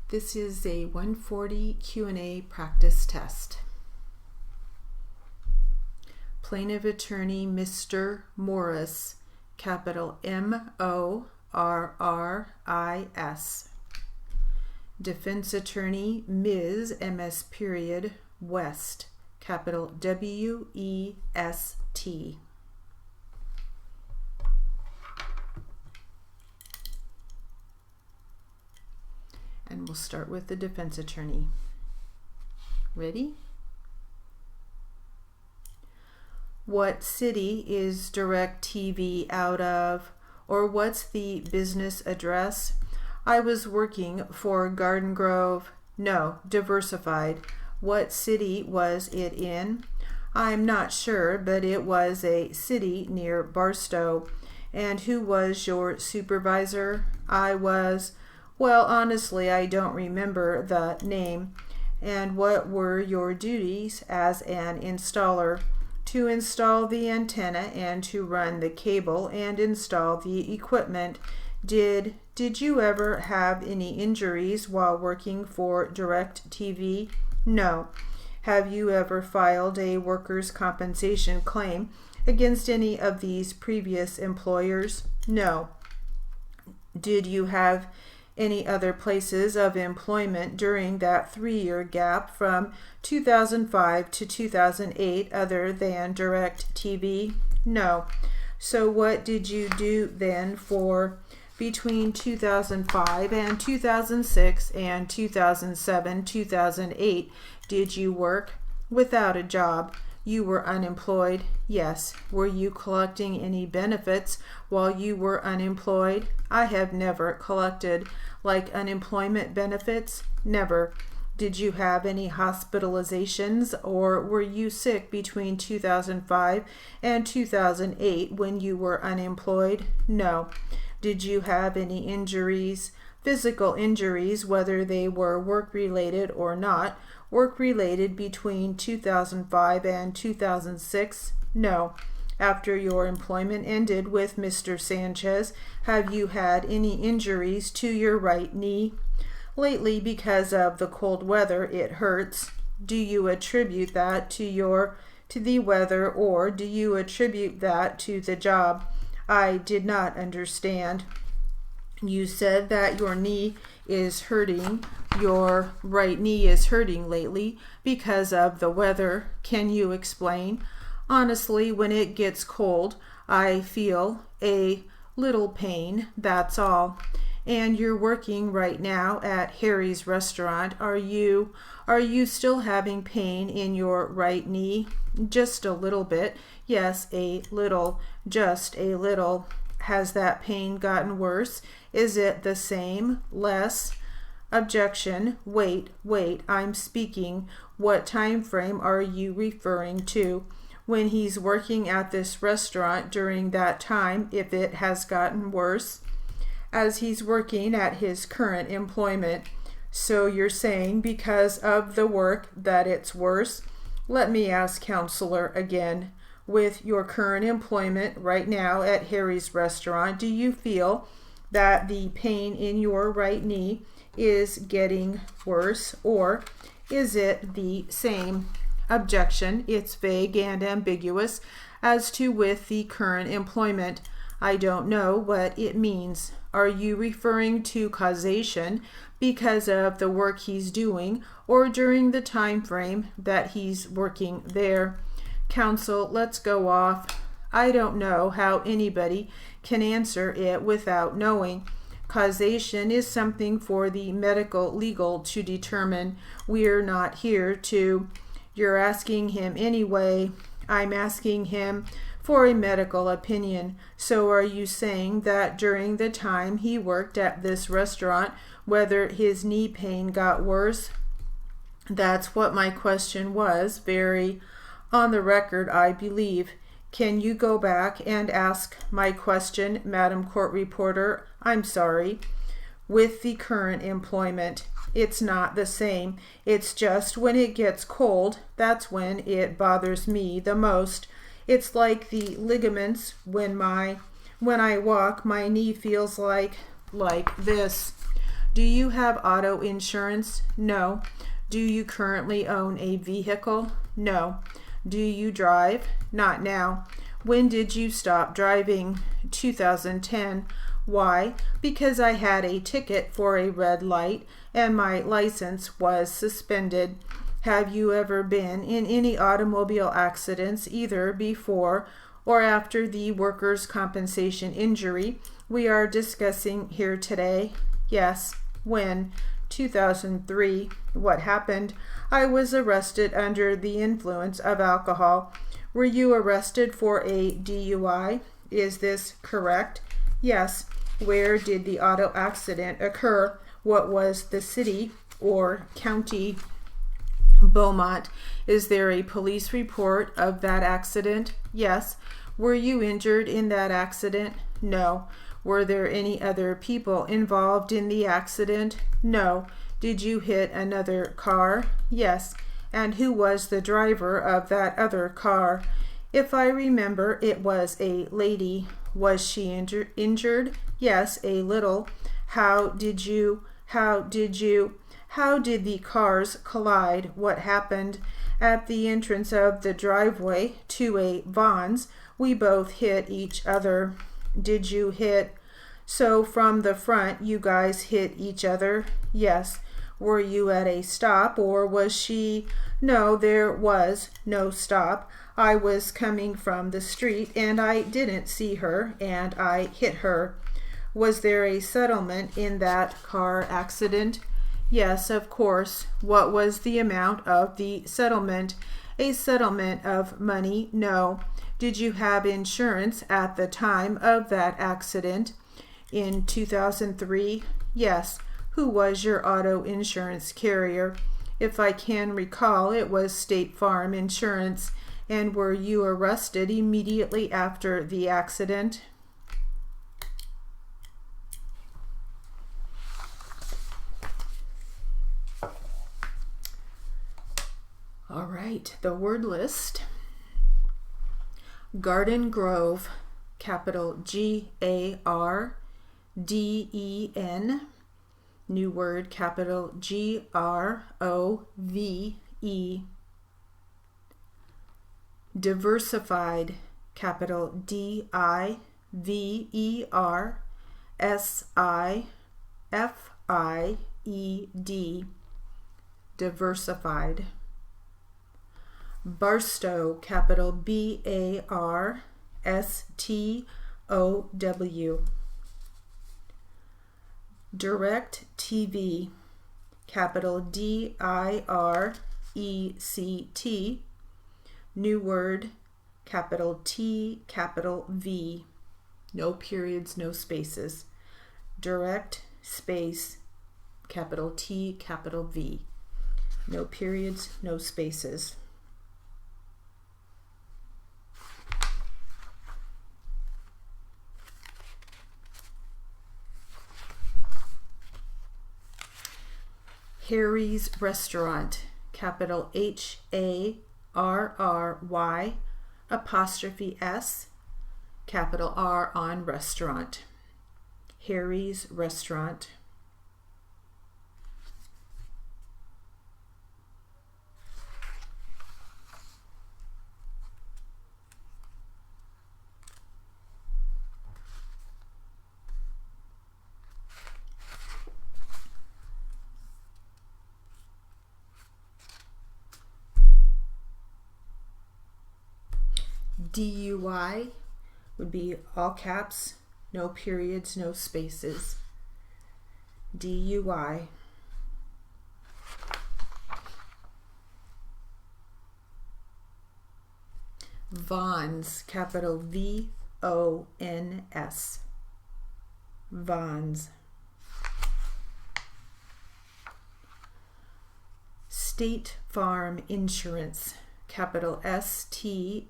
This is a 140 Q&A practice test. Plaintiff Attorney Mr. Morris, capital M-O-R-R-I-S. Defense Attorney Ms. M.S. period West, capital W-E-S-T. And we'll start with the defense attorney. Ready? What city is DirecTV out of? Or what's the business address? I was working for Garden Grove. No, Diversified. What city was it in? I'm not sure, but it was a city near Barstow. And who was your supervisor? I was... Well, honestly, I don't remember the name. And what were your duties as an installer? To install the antenna and to run the cable and install the equipment. Did you ever have any injuries while working for DirecTV? No. Have you ever filed a workers' compensation claim against any of these previous employers? No. Did you have any other places of employment during that 3-year gap from 2005 to 2008 other than DirecTV? No. So what did you do then for between 2005 and 2006 and 2007, 2008? Did you work? Without a job. You were unemployed? Yes. Were you collecting any benefits while you were unemployed? I have never collected like unemployment benefits. Never. Did you have any hospitalizations or were you sick between 2005 and 2008 when you were unemployed? No. Did you have any injuries? Physical injuries, whether they were work-related or not, work-related between 2005 and 2006? No. After your employment ended with Mr. Sanchez, have you had any injuries to your right knee? Lately, because of the cold weather, it hurts. Do you attribute that to the weather, or do you attribute that to the job? I did not understand. You said that your knee is hurting. Your right knee is hurting lately because of the weather. Can you explain? Honestly, when it gets cold, I feel a little pain, that's all. And you're working right now at Harry's restaurant. Are you still having pain in your right knee? Just a little bit. Yes, a little. Just a little. Has that pain gotten worse? Is it the same? Less? Objection. Wait, I'm speaking. What time frame are you referring to? When he's working at this restaurant during that time, if it has gotten worse? As he's working at his current employment. So you're saying because of the work that it's worse? Let me ask counselor again. With your current employment right now at Harry's restaurant, do you feel that the pain in your right knee is getting worse, or is it the same? Objection. It's vague and ambiguous as to with the current employment. I don't know what it means. Are you referring to causation because of the work he's doing or during the time frame that he's working there? Counsel, let's go off. I don't know how anybody can answer it without knowing. Causation is something for the medical legal to determine. We're not here to... You're asking him anyway. I'm asking him for a medical opinion. So are you saying that during the time he worked at this restaurant, whether his knee pain got worse? That's what my question was. Very on the record, I believe. Can you go back and ask my question, Madam Court Reporter? I'm sorry. With the current employment, it's not the same. It's just when it gets cold, that's when it bothers me the most. It's like the ligaments. When I walk, my knee feels like this. Do you have auto insurance? No. Do you currently own a vehicle? No. Do you drive? Not now. When did you stop driving? 2010. Why? Because I had a ticket for a red light and my license was suspended. Have you ever been in any automobile accidents either before or after the workers' compensation injury we are discussing here today? Yes. When? 2003. What happened? I was arrested under the influence of alcohol. Were you arrested for a DUI? Is this correct? Yes. Where did the auto accident occur? What was the city or county? Beaumont. Is there a police report of that accident? Yes. Were you injured in that accident? No. Were there any other people involved in the accident? No. Did you hit another car? Yes. And who was the driver of that other car? If I remember, it was a lady. Was she injured? Yes, a little. How did the cars collide? What happened? At the entrance of the driveway to a Vons, we both hit each other. Did you hit? So from the front, you guys hit each other? Yes. Were you at a stop or was she? No, there was no stop. I was coming from the street and I didn't see her and I hit her. Was there a settlement in that car accident? Yes, of course. What was the amount of the settlement? A settlement of money? No. Did you have insurance at the time of that accident? In 2003? Yes. Who was your auto insurance carrier? If I can recall, it was State Farm Insurance. And were you arrested immediately after the accident? All right, the word list. Garden Grove, capital G-A-R-D-E-N. New word, capital G-R-O-V-E. Diversified, capital D-I-V-E-R-S-I-F-I-E-D. Diversified. Barstow, capital B-A-R-S-T-O-W. Direct TV, capital D-I-R-E-C-T. New word, capital T, capital V. No periods, no spaces. Direct, space, capital T, capital V. No periods, no spaces. Harry's Restaurant, capital H-A-R-R-Y, apostrophe S, capital R on restaurant. Harry's Restaurant. DUI would be all caps, no periods, no spaces. DUI. Vons, capital V-O-N-S. Vons. State Farm Insurance, capital S-T-A-T-E.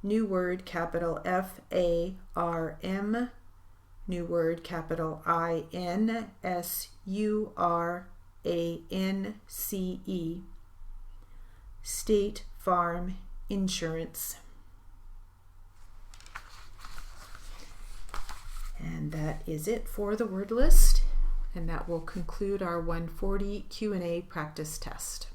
New word, capital F-A-R-M. New word, capital I-N-S-U-R-A-N-C-E. State Farm Insurance. And that is it for the word list. And that will conclude our 140 Q&A practice test.